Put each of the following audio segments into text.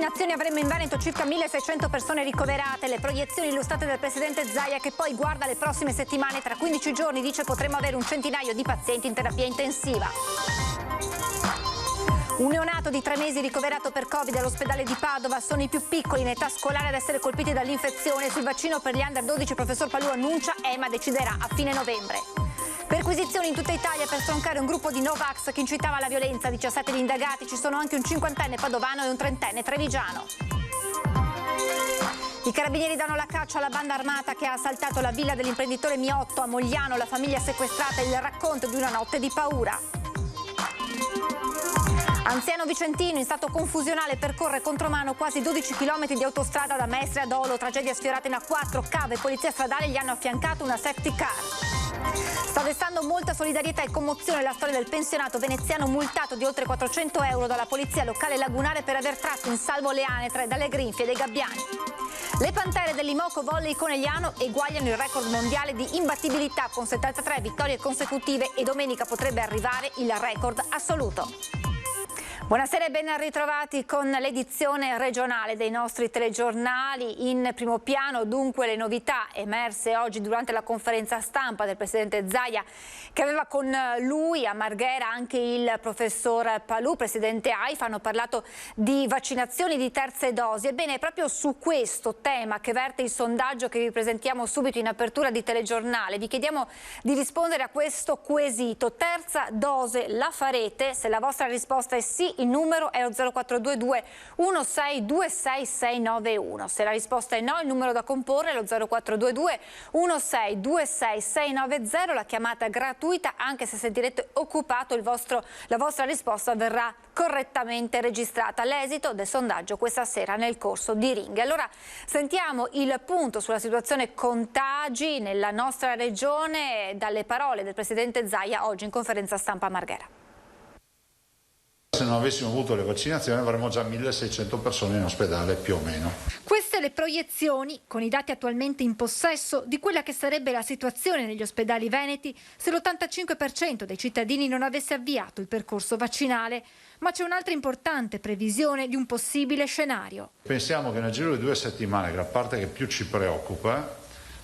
vaccinazioni avremmo in Veneto circa 1600 persone ricoverate. Le proiezioni illustrate dal presidente Zaia, che poi guarda le prossime settimane. Tra 15 giorni, dice, potremo avere un centinaio di pazienti in terapia intensiva. Un neonato di 3 mesi ricoverato per Covid all'ospedale di Padova. Sono i più piccoli in età scolare ad essere colpiti dall'infezione. Sul vaccino per gli under 12 il professor Palù annuncia EMA deciderà a fine novembre. Perquisizioni in tutta Italia per stroncare un gruppo di Novax che incitava alla violenza. 17 gli indagati, ci sono anche un 50enne padovano e un 30enne trevigiano. I carabinieri danno la caccia alla banda armata che ha assaltato la villa dell'imprenditore Miotto a Mogliano. La famiglia sequestrata, il racconto di una notte di paura. Anziano vicentino in stato confusionale percorre contromano quasi 12 km di autostrada da Mestre ad Olo. Tragedia sfiorata in A4, cave e polizia stradale gli hanno affiancato una safety car. Sta destando molta solidarietà e commozione la storia del pensionato veneziano multato di oltre 400 euro dalla polizia locale lagunare per aver tratto in salvo le anatre dalle grinfie dei gabbiani. Le pantere dell'Imoco Volley Conegliano eguagliano il record mondiale di imbattibilità con 73 vittorie consecutive e domenica potrebbe arrivare il record assoluto. Buonasera e ben ritrovati con l'edizione regionale dei nostri telegiornali. In primo piano dunque le novità emerse oggi durante la conferenza stampa del presidente Zaia, che aveva con lui a Marghera anche il professor Palù, presidente AIFA. Hanno parlato di vaccinazioni di terze dosi. Ebbene, è proprio su questo tema che verte il sondaggio che vi presentiamo subito in apertura di telegiornale. Vi chiediamo di rispondere a questo quesito: terza dose la farete? Se la vostra risposta è sì, il numero è lo 0422 1626691. Se la risposta è no, il numero da comporre è lo 0422 1626690. La chiamata è gratuita, anche se sentirete occupato la vostra risposta verrà correttamente registrata. L'esito del sondaggio questa sera nel corso di Ring. Allora sentiamo il punto sulla situazione contagi nella nostra regione dalle parole del presidente Zaia oggi in conferenza stampa a Marghera. Se non avessimo avuto le vaccinazioni avremmo già 1600 persone in ospedale più o meno. Queste le proiezioni, con i dati attualmente in possesso, di quella che sarebbe la situazione negli ospedali veneti se l'85% dei cittadini non avesse avviato il percorso vaccinale. Ma c'è un'altra importante previsione di un possibile scenario. Pensiamo che nel giro di 2 settimane, che la parte che più ci preoccupa,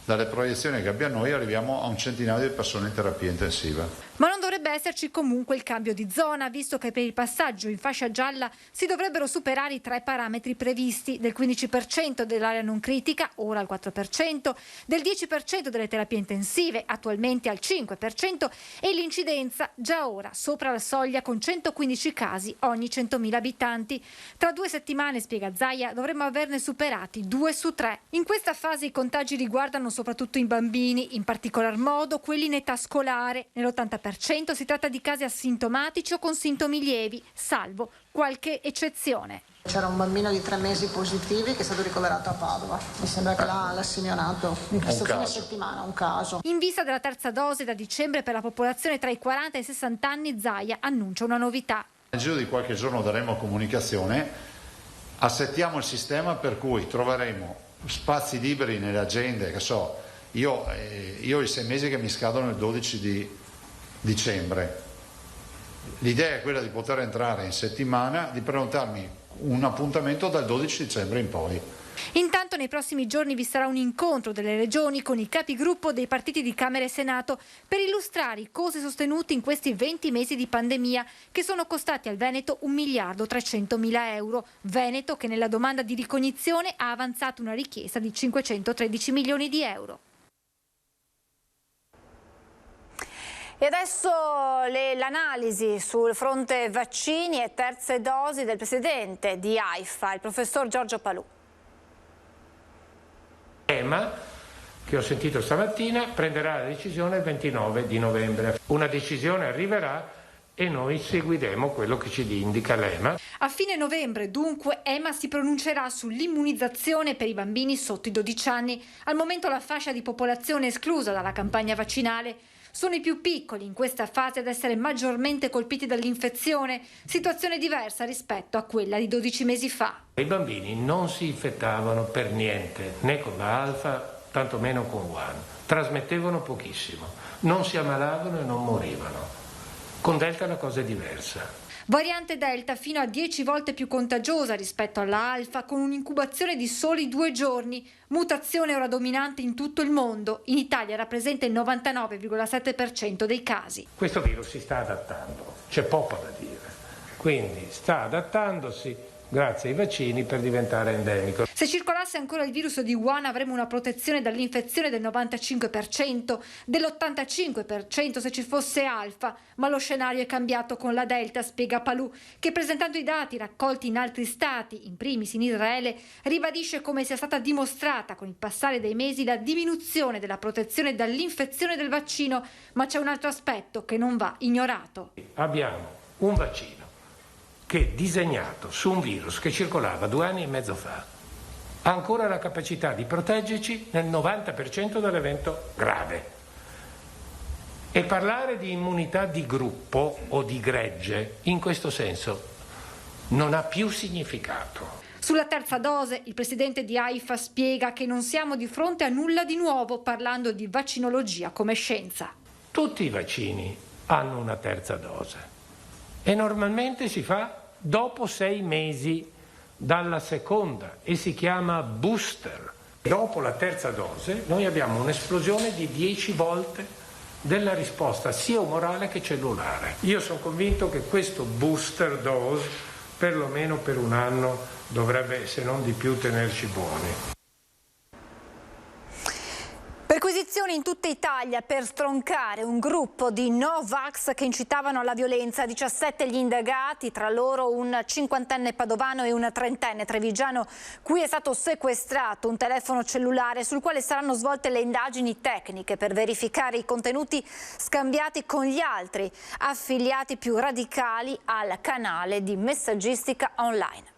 dalle proiezioni che abbiamo noi arriviamo a un centinaio di persone in terapia intensiva. Ma non dovrebbe esserci comunque il cambio di zona, visto che per il passaggio in fascia gialla si dovrebbero superare i 3 parametri previsti: del 15% dell'area non critica, ora al 4%, del 10% delle terapie intensive, attualmente al 5%, e l'incidenza già ora sopra la soglia con 115 casi ogni 100.000 abitanti. Tra 2 settimane, spiega Zaia, dovremmo averne superati 2 su 3. In questa fase i contagi riguardano soprattutto i bambini, in particolar modo quelli in età scolare. Nell'80% si tratta di casi asintomatici o con sintomi lievi, salvo qualche eccezione. C'era un bambino di 3 mesi positivi che è stato ricoverato a Padova. Mi sembra che l'ha seminato in questo fine settimana, un caso. In vista della terza dose da dicembre per la popolazione tra i 40 e i 60 anni, Zaia annuncia una novità. Nel giro di qualche giorno daremo comunicazione, assettiamo il sistema per cui troveremo spazi liberi nelle agende, che so, io ho i 6 mesi che mi scadono il 12 di dicembre. L'idea è quella di poter entrare in settimana, di prenotarmi un appuntamento dal 12 dicembre in poi. Intanto nei prossimi giorni vi sarà un incontro delle regioni con i capigruppo dei partiti di Camera e Senato per illustrare i costi sostenuti in questi 20 mesi di pandemia, che sono costati al Veneto 1.300.000 euro. Veneto che nella domanda di ricognizione ha avanzato una richiesta di 513 milioni di euro. E adesso l'analisi sul fronte vaccini e terze dosi del presidente di AIFA, il professor Giorgio Palù. EMA, che ho sentito stamattina, prenderà la decisione il 29 di novembre. Una decisione arriverà e noi seguiremo quello che ci indica l'EMA. A fine novembre, dunque, EMA si pronuncerà sull'immunizzazione per i bambini sotto i 12 anni. Al momento la fascia di popolazione esclusa dalla campagna vaccinale sono i più piccoli in questa fase ad essere maggiormente colpiti dall'infezione, situazione diversa rispetto a quella di 12 mesi fa. I bambini non si infettavano per niente, né con la Alfa, tantomeno con Wuhan. Trasmettevano pochissimo, non si ammalavano e non morivano. Con Delta la cosa è diversa. Variante Delta fino a 10 volte più contagiosa rispetto alla Alfa, con un'incubazione di soli 2 giorni. Mutazione ora dominante in tutto il mondo. In Italia rappresenta il 99,7% dei casi. Questo virus si sta adattando, c'è poco da dire. Quindi sta adattandosi grazie ai vaccini per diventare endemico. Se circolasse ancora il virus di Wuhan avremmo una protezione dall'infezione del 95%, dell'85% se ci fosse Alfa, ma lo scenario è cambiato con la Delta, spiega Palù, che presentando i dati raccolti in altri stati, in primis in Israele, ribadisce come sia stata dimostrata con il passare dei mesi la diminuzione della protezione dall'infezione del vaccino, ma c'è un altro aspetto che non va ignorato. Abbiamo un vaccino che è disegnato su un virus che circolava 2 anni e mezzo fa, ha ancora la capacità di proteggerci nel 90% dell'evento grave. E parlare di immunità di gruppo o di gregge in questo senso non ha più significato. Sulla terza dose, il presidente di AIFA spiega che non siamo di fronte a nulla di nuovo, parlando di vaccinologia come scienza. Tutti i vaccini hanno una terza dose. E normalmente si fa dopo 6 mesi dalla seconda e si chiama booster. Dopo la terza dose noi abbiamo un'esplosione di 10 volte della risposta sia umorale che cellulare. Io sono convinto che questo booster dose perlomeno per 1 anno dovrebbe, se non di più, tenerci buoni. Perquisizioni in tutta Italia per stroncare un gruppo di no-vax che incitavano alla violenza. 17 gli indagati, tra loro un 50enne padovano e un 30enne trevigiano, cui è stato sequestrato un telefono cellulare sul quale saranno svolte le indagini tecniche per verificare i contenuti scambiati con gli altri affiliati più radicali al canale di messaggistica online.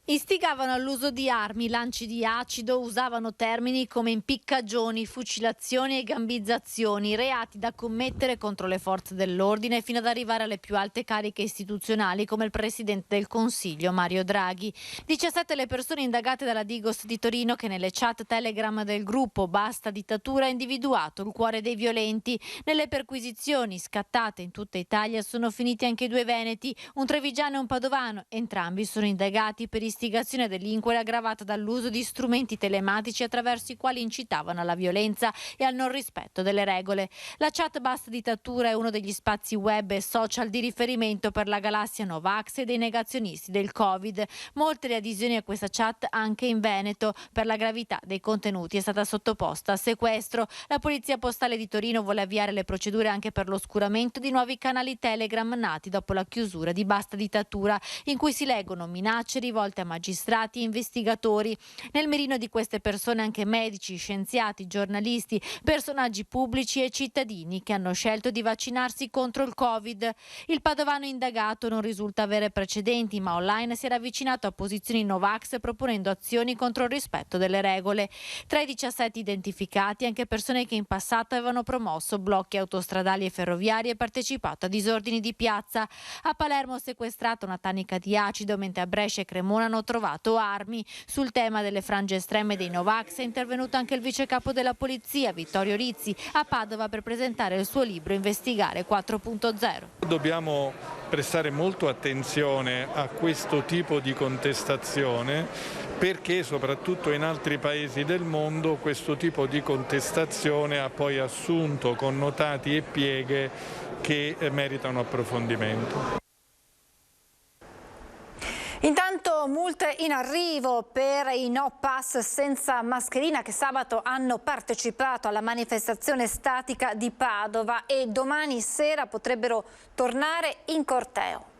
Istigavano all'uso di armi, lanci di acido, usavano termini come impiccagioni, fucilazioni e gambizzazioni, reati da commettere contro le forze dell'ordine fino ad arrivare alle più alte cariche istituzionali come il Presidente del Consiglio Mario Draghi. 17 le persone indagate dalla Digos di Torino che nelle chat Telegram del gruppo Basta Dittatura ha individuato il cuore dei violenti. Nelle perquisizioni scattate in tutta Italia sono finiti anche 2 veneti, un trevigiano e un padovano. Entrambi sono indagati per istigazione a delinquere aggravata dall'uso di strumenti telematici attraverso i quali incitavano alla violenza e al non rispetto delle regole. La chat Basta Dittatura è uno degli spazi web e social di riferimento per la galassia Novax e dei negazionisti del Covid. Molte le adesioni a questa chat anche in Veneto. Per la gravità dei contenuti è stata sottoposta a sequestro. La Polizia Postale di Torino vuole avviare le procedure anche per l'oscuramento di nuovi canali Telegram nati dopo la chiusura di Basta Dittatura, in cui si leggono minacce rivolte a magistrati e investigatori. Nel mirino di queste persone anche medici, scienziati, giornalisti, personaggi pubblici e cittadini che hanno scelto di vaccinarsi contro il Covid. Il padovano indagato non risulta avere precedenti, ma online si era avvicinato a posizioni Novax proponendo azioni contro il rispetto delle regole. Tra i 17 identificati anche persone che in passato avevano promosso blocchi autostradali e ferroviari e partecipato a disordini di piazza. A Palermo sequestrata una tanica di acido, mentre a Brescia e Cremona hanno trovato armi. Sul tema delle frange estreme dei Novax è intervenuto anche il vice capo della polizia, Vittorio Rizzi, a Padova per presentare il suo libro Investigare 4.0. Dobbiamo prestare molto attenzione a questo tipo di contestazione perché soprattutto in altri paesi del mondo questo tipo di contestazione ha poi assunto connotati e pieghe che meritano approfondimento. Intanto multe in arrivo per i no pass senza mascherina che sabato hanno partecipato alla manifestazione statica di Padova e domani sera potrebbero tornare in corteo.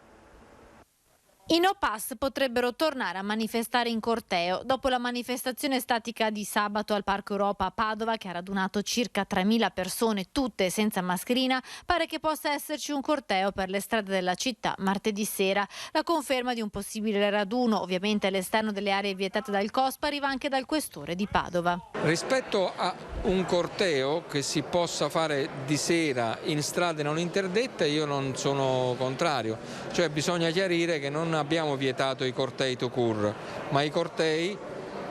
I no pass potrebbero tornare a manifestare in corteo dopo la manifestazione statica di sabato al Parco Europa a Padova, che ha radunato circa 3.000 persone, tutte senza mascherina. Pare che possa esserci un corteo per le strade della città martedì sera. La conferma di un possibile raduno, ovviamente all'esterno delle aree vietate dal COSP, arriva anche dal questore di Padova. Rispetto a un corteo che si possa fare di sera in strade non interdette, io non sono contrario, cioè bisogna chiarire che non abbiamo vietato i cortei tout court, ma i cortei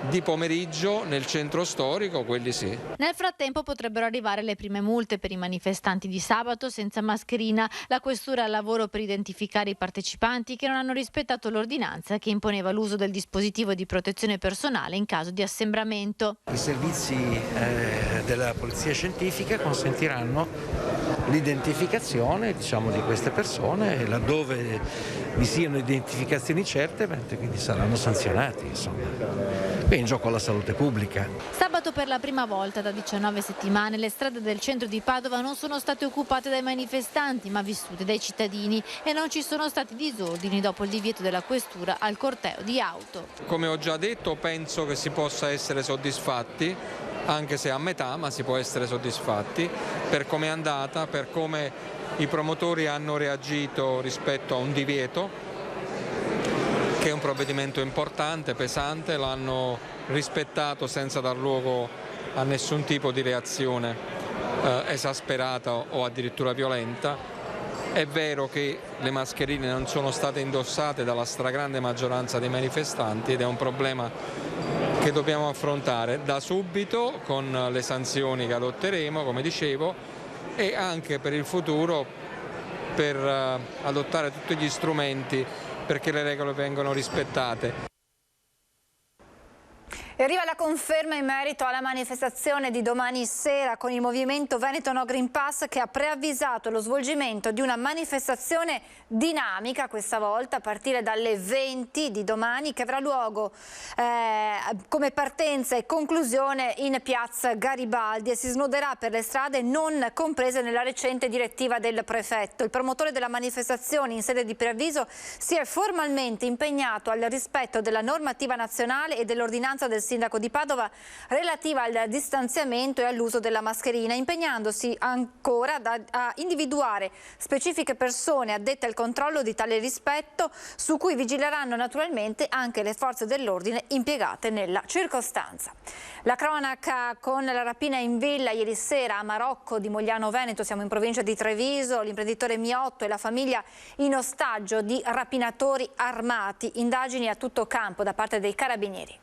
di pomeriggio nel centro storico, quelli sì. Nel frattempo potrebbero arrivare le prime multe per i manifestanti di sabato senza mascherina. La questura è al lavoro per identificare i partecipanti che non hanno rispettato l'ordinanza che imponeva l'uso del dispositivo di protezione personale in caso di assembramento. I servizi della polizia scientifica consentiranno l'identificazione, di queste persone, e laddove vi siano identificazioni certe, quindi saranno sanzionati, Qui è in gioco la salute pubblica. Sabato per la prima volta da 19 settimane le strade del centro di Padova non sono state occupate dai manifestanti ma vissute dai cittadini e non ci sono stati disordini dopo il divieto della questura al corteo di auto. Come ho già detto, penso che si possa essere soddisfatti, anche se a metà, ma si può essere soddisfatti per come è andata, per come i promotori hanno reagito rispetto a un divieto, che è un provvedimento importante, pesante, l'hanno rispettato senza dar luogo a nessun tipo di reazione esasperata o addirittura violenta. È vero che le mascherine non sono state indossate dalla stragrande maggioranza dei manifestanti ed è un problema che dobbiamo affrontare da subito con le sanzioni che adotteremo, come dicevo, e anche per il futuro per adottare tutti gli strumenti perché le regole vengano rispettate. E arriva la conferma in merito alla manifestazione di domani sera con il movimento Veneto No Green Pass, che ha preavvisato lo svolgimento di una manifestazione dinamica, questa volta a partire dalle 20 di domani, che avrà luogo come partenza e conclusione in piazza Garibaldi e si snoderà per le strade non comprese nella recente direttiva del prefetto. Il promotore della manifestazione in sede di preavviso si è formalmente impegnato al rispetto della normativa nazionale e dell'ordinanza del sindaco di Padova relativa al distanziamento e all'uso della mascherina, impegnandosi ancora a individuare specifiche persone addette al controllo di tale rispetto, su cui vigileranno naturalmente anche le forze dell'ordine impiegate nella circostanza. La cronaca con la rapina in villa ieri sera a Marocco di Mogliano Veneto, siamo in provincia di Treviso, l'imprenditore Miotto e la famiglia in ostaggio di rapinatori armati, indagini a tutto campo da parte dei carabinieri.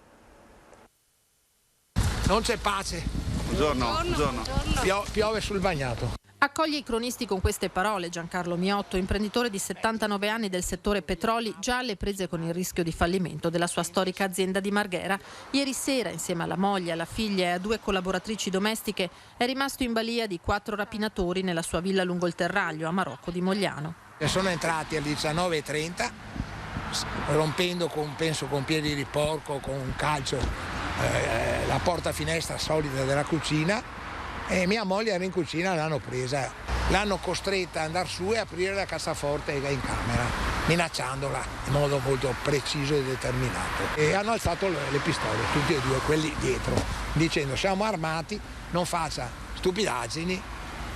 Non c'è pace. Buongiorno. Piove sul bagnato. Accoglie i cronisti con queste parole Giancarlo Miotto, imprenditore di 79 anni del settore petroli, già alle prese con il rischio di fallimento della sua storica azienda di Marghera. Ieri sera, insieme alla moglie, alla figlia e a 2 collaboratrici domestiche, è rimasto in balia di 4 rapinatori nella sua villa lungo il Terraglio, a Marocco di Mogliano. Sono entrati alle 19:30, rompendo con piedi di porco, con un calcio, la porta finestra solida della cucina, e mia moglie era in cucina, l'hanno presa, l'hanno costretta ad andare su e aprire la cassaforte in camera, minacciandola in modo molto preciso e determinato, e hanno alzato le pistole, tutti e 2, quelli dietro, dicendo: siamo armati, non faccia stupidaggini,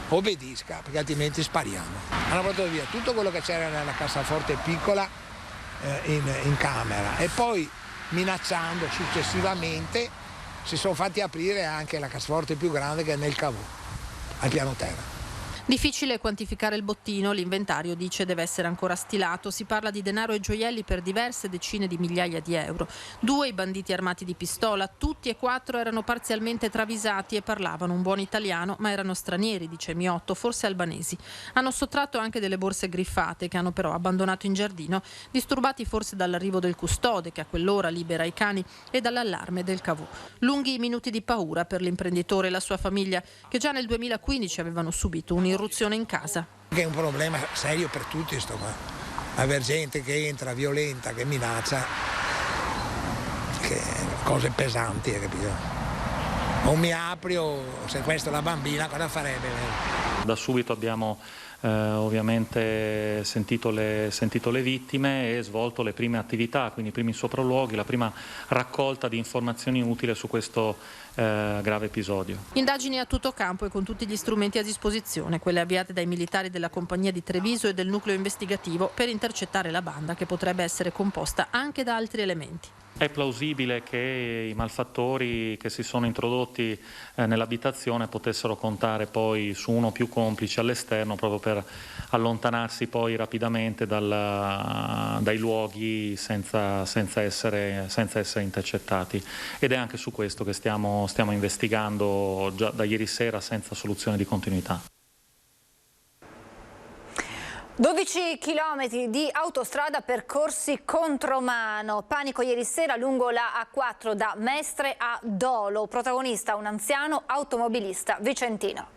obbedisca, perché altrimenti spariamo. Hanno portato via tutto quello che c'era nella cassaforte piccola in camera, e poi, minacciando successivamente, si sono fatti aprire anche la cassaforte più grande che è nel cavò, al piano terra. Difficile quantificare il bottino, l'inventario dice deve essere ancora stilato, si parla di denaro e gioielli per diverse decine di migliaia di euro. 2 i banditi armati di pistola, tutti e 4 erano parzialmente travisati e parlavano un buon italiano, ma erano stranieri, dice Miotto, forse albanesi. Hanno sottratto anche delle borse griffate che hanno però abbandonato in giardino, disturbati forse dall'arrivo del custode che a quell'ora libera i cani e dall'allarme del cavò. Lunghi minuti di paura per l'imprenditore e la sua famiglia, che già nel 2015 avevano subito un'irruzione in casa. È un problema serio per tutti sto qua. Aver gente che entra violenta, che minaccia, che cose pesanti, capito? O mi apri o sequestro la bambina, cosa farebbe lei? Da subito abbiamo ovviamente sentito le vittime e svolto le prime attività, quindi i primi sopralluoghi, la prima raccolta di informazioni utili su questo grave episodio. Indagini a tutto campo e con tutti gli strumenti a disposizione, quelle avviate dai militari della compagnia di Treviso e del nucleo investigativo per intercettare la banda, che potrebbe essere composta anche da altri elementi. È plausibile che i malfattori che si sono introdotti nell'abitazione potessero contare poi su uno o più complici all'esterno proprio per allontanarsi poi rapidamente dai luoghi senza essere intercettati. Ed è anche su questo che stiamo investigando già da ieri sera senza soluzione di continuità. 12 chilometri di autostrada percorsi contromano. Panico ieri sera lungo la A4 da Mestre a Dolo. Protagonista un anziano automobilista vicentino.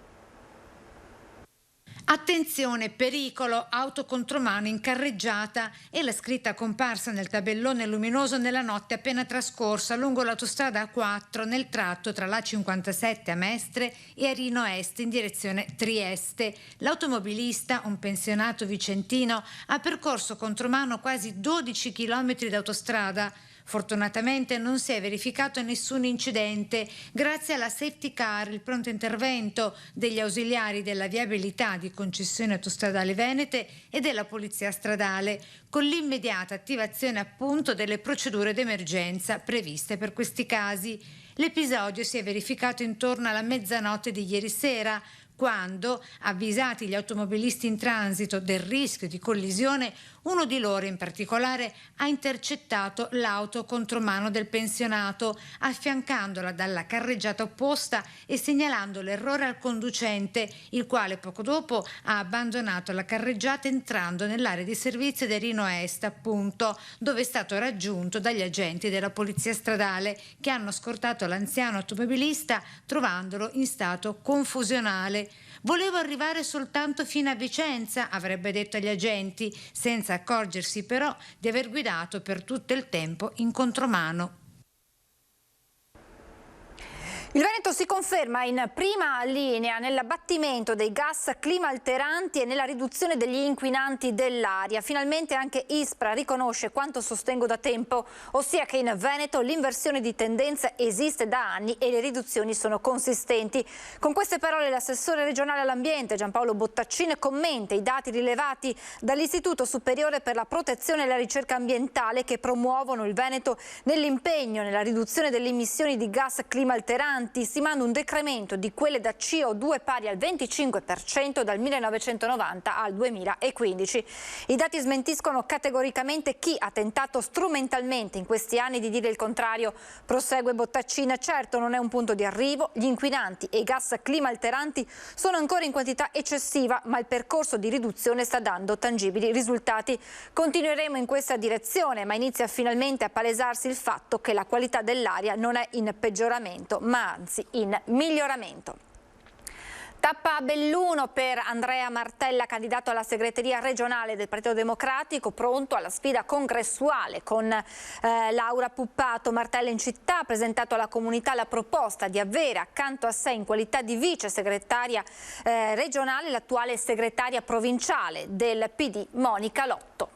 Attenzione, pericolo, auto contromano in carreggiata e la scritta comparsa nel tabellone luminoso nella notte appena trascorsa lungo l'autostrada A4 nel tratto tra la 57 a Mestre e a Rino Est in direzione Trieste. L'automobilista, un pensionato vicentino, ha percorso contromano quasi 12 chilometri d'autostrada. Fortunatamente non si è verificato nessun incidente grazie alla safety car, il pronto intervento degli ausiliari della viabilità di Concessioni Autostradali Venete e della Polizia Stradale, con l'immediata attivazione appunto delle procedure d'emergenza previste per questi casi. L'episodio si è verificato intorno alla mezzanotte di ieri sera, quando, avvisati gli automobilisti in transito del rischio di collisione, uno di loro in particolare ha intercettato l'auto contromano del pensionato, affiancandola dalla carreggiata opposta e segnalando l'errore al conducente, il quale poco dopo ha abbandonato la carreggiata entrando nell'area di servizio del Rino Est, appunto, dove è stato raggiunto dagli agenti della Polizia Stradale, che hanno scortato l'anziano automobilista trovandolo in stato confusionale. Volevo arrivare soltanto fino a Vicenza, avrebbe detto agli agenti, senza accorgersi però di aver guidato per tutto il tempo in contromano. Il Veneto si conferma in prima linea nell'abbattimento dei gas climalteranti e nella riduzione degli inquinanti dell'aria. Finalmente anche ISPRA riconosce quanto sostengo da tempo, ossia che in Veneto l'inversione di tendenza esiste da anni e le riduzioni sono consistenti. Con queste parole l'assessore regionale all'ambiente Giampaolo Bottaccin commenta i dati rilevati dall'Istituto Superiore per la Protezione e la Ricerca Ambientale che promuovono il Veneto nell'impegno nella riduzione delle emissioni di gas climalteranti, stimando un decremento di quelle da CO2 pari al 25% dal 1990 al 2015. I dati smentiscono categoricamente chi ha tentato strumentalmente in questi anni di dire il contrario. Prosegue Bottaccin: certo non è un punto di arrivo, gli inquinanti e i gas climalteranti sono ancora in quantità eccessiva, ma il percorso di riduzione sta dando tangibili risultati. Continueremo in questa direzione, ma inizia finalmente a palesarsi il fatto che la qualità dell'aria non è in peggioramento, ma anzi in miglioramento. Tappa a Belluno per Andrea Martella, candidato alla segreteria regionale del Partito Democratico, pronto alla sfida congressuale con Laura Puppato. Martella in città ha presentato alla comunità la proposta di avere accanto a sé in qualità di vice segretaria regionale l'attuale segretaria provinciale del PD Monica Lotto.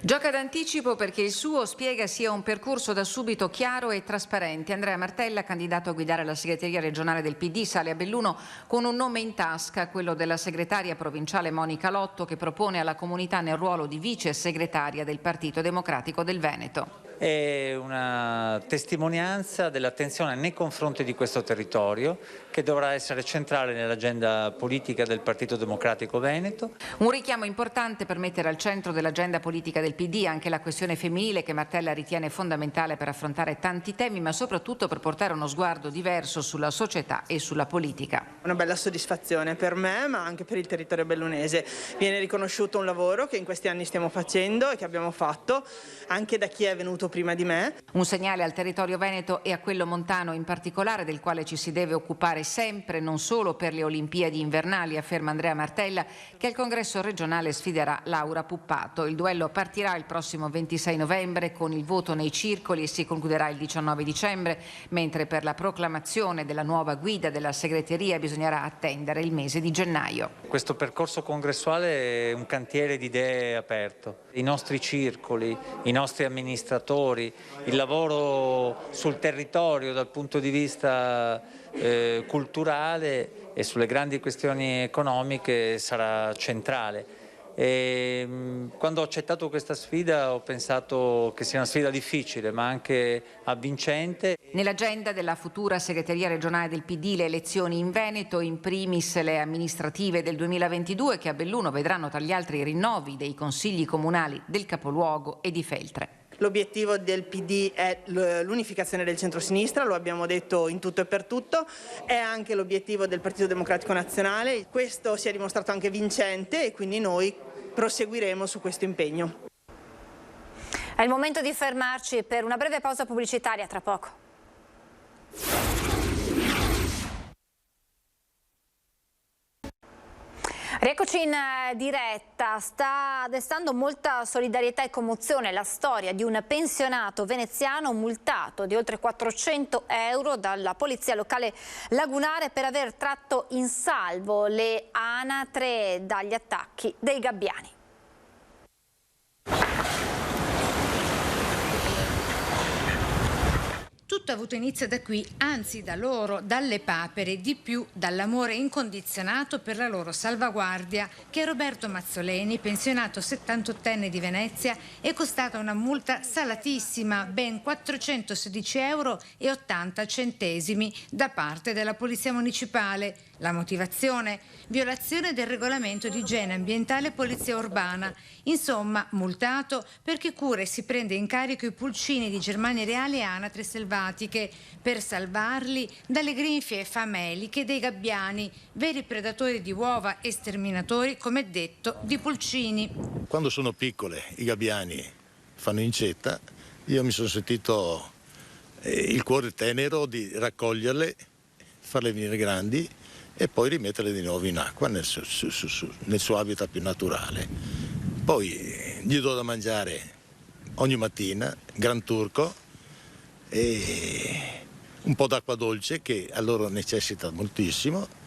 Gioca d'anticipo perché il suo, spiega, sia un percorso da subito chiaro e trasparente. Andrea Martella, candidato a guidare la segreteria regionale del PD, sale a Belluno con un nome in tasca, quello della segretaria provinciale Monica Lotto, che propone alla comunità nel ruolo di vice segretaria del Partito Democratico del Veneto. È una testimonianza dell'attenzione nei confronti di questo territorio che dovrà essere centrale nell'agenda politica del Partito Democratico Veneto. Un richiamo importante per mettere al centro dell'agenda politica del PD anche la questione femminile, che Martella ritiene fondamentale per affrontare tanti temi, ma soprattutto per portare uno sguardo diverso sulla società e sulla politica. Una bella soddisfazione per me, ma anche per il territorio bellunese. Viene riconosciuto un lavoro che in questi anni stiamo facendo e che abbiamo fatto anche da chi è venuto prima di me. Un segnale al territorio veneto e a quello montano in particolare, del quale ci si deve occupare sempre, non solo per le Olimpiadi invernali, afferma Andrea Martella, che al congresso regionale sfiderà Laura Puppato. Il duello partirà il prossimo 26 novembre con il voto nei circoli e si concluderà il 19 dicembre, mentre per la proclamazione della nuova guida della segreteria bisognerà attendere il mese di gennaio. Questo percorso congressuale è un cantiere di idee aperto. I nostri circoli, i nostri amministratori, il lavoro sul territorio dal punto di vista culturale e sulle grandi questioni economiche sarà centrale. E quando ho accettato questa sfida ho pensato che sia una sfida difficile ma anche avvincente. Nell'agenda della futura segreteria regionale del PD le elezioni in Veneto, in primis le amministrative del 2022 che a Belluno vedranno tra gli altri i rinnovi dei consigli comunali del capoluogo e di Feltre. L'obiettivo del PD è l'unificazione del centro-sinistra, lo abbiamo detto in tutto e per tutto, è anche l'obiettivo del Partito Democratico Nazionale, questo si è dimostrato anche vincente e quindi noi proseguiremo su questo impegno. È il momento di fermarci per una breve pausa pubblicitaria, tra poco. Rieccoci in diretta. Sta destando molta solidarietà e commozione la storia di un pensionato veneziano multato di oltre 400 euro dalla polizia locale lagunare per aver tratto in salvo le anatre dagli attacchi dei gabbiani. Tutto ha avuto inizio da qui, anzi da loro, dalle papere, di più dall'amore incondizionato per la loro salvaguardia, che a Roberto Mazzoleni, pensionato 78enne di Venezia, è costata una multa salatissima, ben 416,80 euro da parte della Polizia Municipale. La motivazione? Violazione del regolamento di igiene ambientale e polizia urbana. Insomma, multato perché cura e si prende in carico i pulcini di germanie reali e anatre selvatiche per salvarli dalle grinfie fameliche dei gabbiani, veri predatori di uova e sterminatori, come detto, di pulcini. Quando sono piccole i gabbiani fanno incetta, io mi sono sentito il cuore tenero di raccoglierle, farle venire grandi e poi rimetterle di nuovo in acqua nel suo habitat più naturale. Poi gli do da mangiare ogni mattina, gran turco e un po' d'acqua dolce che a loro necessita moltissimo.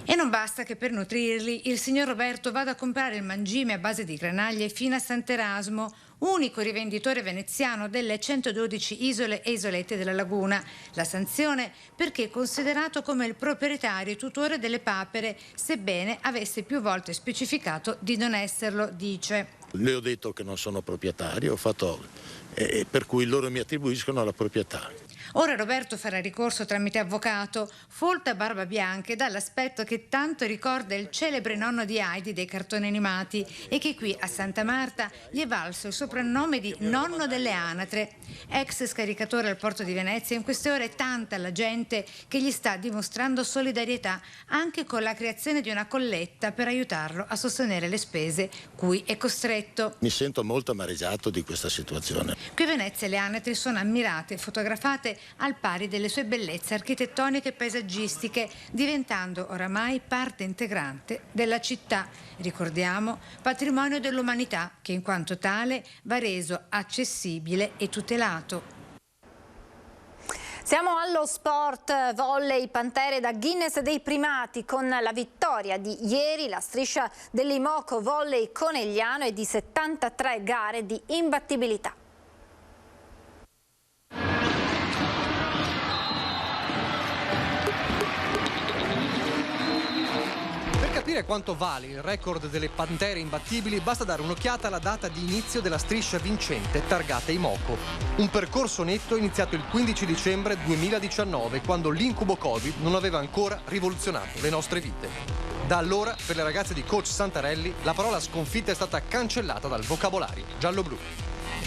E non basta che per nutrirli il signor Roberto vada a comprare il mangime a base di granaglie fino a Sant'Erasmo, unico rivenditore veneziano delle 112 isole e isolette della laguna. La sanzione perché è considerato come il proprietario e tutore delle papere, sebbene avesse più volte specificato di non esserlo, dice. Le ho detto che non sono proprietario, per cui loro mi attribuiscono la proprietà. Ora Roberto farà ricorso tramite avvocato, folta barba bianca e dall'aspetto che tanto ricorda il celebre nonno di Heidi dei cartoni animati e che qui a Santa Marta gli è valso il soprannome di nonno delle anatre. Ex scaricatore al porto di Venezia, in queste ore è tanta la gente che gli sta dimostrando solidarietà anche con la creazione di una colletta per aiutarlo a sostenere le spese cui è costretto. Mi sento molto amareggiato di questa situazione. Qui a Venezia le anatre sono ammirate e fotografate al pari delle sue bellezze architettoniche e paesaggistiche, diventando oramai parte integrante della città. Ricordiamo, patrimonio dell'umanità che in quanto tale va reso accessibile e tutelato. Siamo allo sport, volley, Pantere da Guinness dei primati. Con la vittoria di ieri la striscia dell'Imoco Volley Conegliano è di 73 gare di imbattibilità. capire quanto vale il record delle Pantere imbattibili basta dare un'occhiata alla data di inizio della striscia vincente targata Imoco. Un percorso netto iniziato il 15 dicembre 2019, quando l'incubo Covid non aveva ancora rivoluzionato le nostre vite. Da allora, per le ragazze di coach Santarelli, la parola sconfitta è stata cancellata dal vocabolario giallo-blu.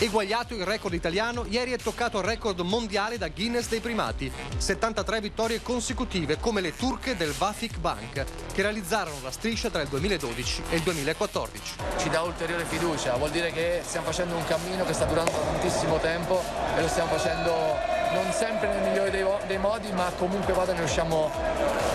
Eguagliato il record italiano, ieri è toccato il record mondiale da Guinness dei primati. 73 vittorie consecutive, come le turche del Vafik Bank, che realizzarono la striscia tra il 2012 e il 2014. Ci dà ulteriore fiducia, vuol dire che stiamo facendo un cammino che sta durando tantissimo tempo e lo stiamo facendo non sempre nel migliore dei modi, ma comunque vada ne usciamo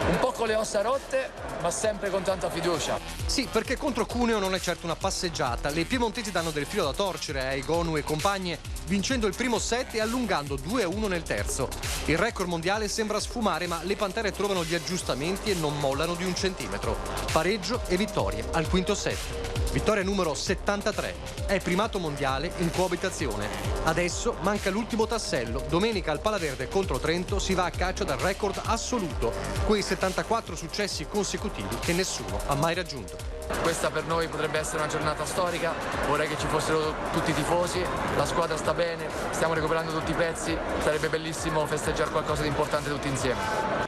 un po' con le ossa rotte, ma sempre con tanta fiducia. Sì, perché contro Cuneo non è certo una passeggiata. Le piemontesi danno del filo da torcere ai Gonu e compagne, vincendo il primo set e allungando 2-1 nel terzo. Il record mondiale sembra sfumare, ma le Pantere trovano gli aggiustamenti e non mollano di un centimetro. Pareggio e vittoria al quinto set. Vittoria numero 73. È primato mondiale in coabitazione. Adesso manca l'ultimo tassello. Domenica al Palaverde contro Trento si va a caccia del record assoluto, quei 74 successi consecutivi che nessuno ha mai raggiunto. Questa per noi potrebbe essere una giornata storica, vorrei che ci fossero tutti i tifosi, la squadra sta bene, stiamo recuperando tutti i pezzi, sarebbe bellissimo festeggiare qualcosa di importante tutti insieme.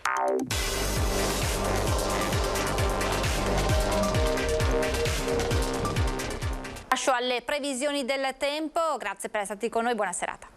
Lascio alle previsioni del tempo, grazie per essere stati con noi, buona serata.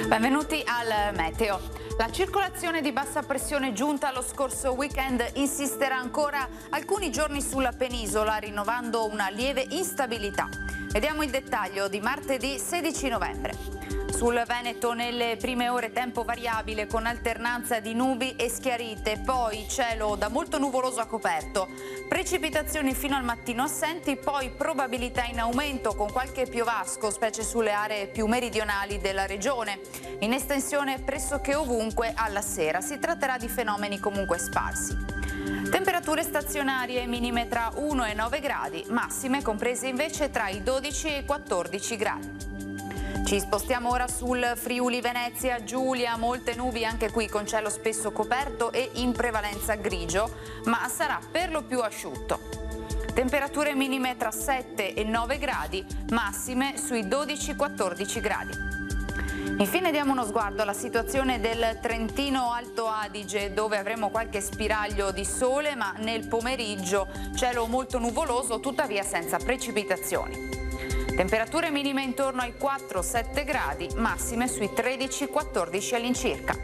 Benvenuti al Meteo. La circolazione di bassa pressione giunta lo scorso weekend insisterà ancora alcuni giorni sulla penisola, rinnovando una lieve instabilità. Vediamo il dettaglio di martedì 16 novembre. Sul Veneto nelle prime ore tempo variabile con alternanza di nubi e schiarite, poi cielo da molto nuvoloso a coperto. Precipitazioni fino al mattino assenti, poi probabilità in aumento con qualche piovasco, specie sulle aree più meridionali della regione. In estensione pressoché ovunque alla sera. Si tratterà di fenomeni comunque sparsi. Temperature stazionarie minime tra 1 e 9 gradi, massime comprese invece tra i 12 e i 14 gradi. Ci spostiamo ora sul Friuli Venezia Giulia, molte nubi anche qui con cielo spesso coperto e in prevalenza grigio, ma sarà per lo più asciutto. Temperature minime tra 7 e 9 gradi, massime sui 12-14 gradi. Infine diamo uno sguardo alla situazione del Trentino Alto Adige, dove avremo qualche spiraglio di sole, ma nel pomeriggio cielo molto nuvoloso, tuttavia senza precipitazioni. Temperature minime intorno ai 4-7 gradi, massime sui 13-14 all'incirca.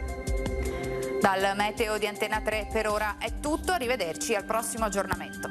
Dal meteo di Antena 3 per ora è tutto, arrivederci al prossimo aggiornamento.